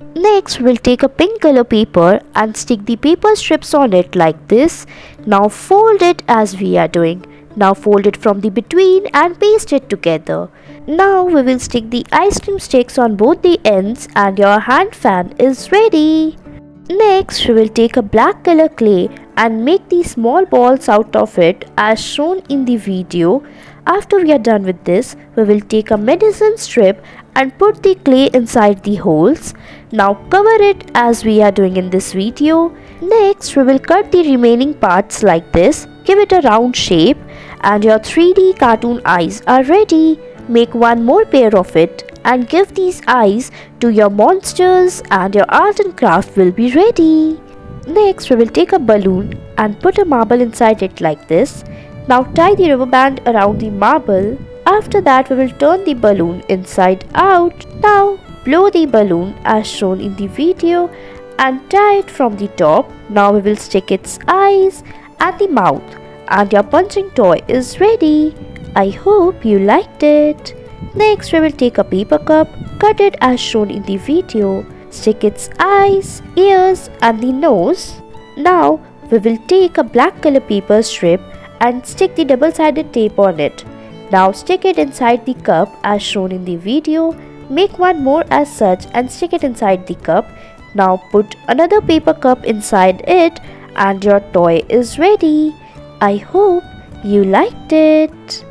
Next, we'll take a pink color paper and stick the paper strips on it like this. Now fold it as we are doing. Now fold it from the between and paste it together. Now we will stick the ice cream sticks on both the ends and your hand fan is ready. Next, we will take a black color clay and make these small balls out of it as shown in the video. After we are done with this, we will take a medicine strip and put the clay inside the holes. Now cover it as we are doing in this video. Next, we will cut the remaining parts like this. Give it a round shape and your 3D cartoon eyes are ready. Make one more pair of it and give these eyes to your monsters and your art and craft will be ready. Next, we will take a balloon and put a marble inside it like this. Now tie the rubber band around the marble. After that, we will turn the balloon inside out. Now blow the balloon as shown in the video and tie it from the top. Now we will stick its eyes and the mouth and your punching toy is ready. I hope you liked it. Next, we will take a paper cup, cut it as shown in the video, stick its eyes, ears and the nose. Now we will take a black color paper strip and stick the double-sided tape on it. Now stick it inside the cup as shown in the video. Make one more as such and stick it inside the cup. Now put another paper cup inside it and your toy is ready. I hope you liked it.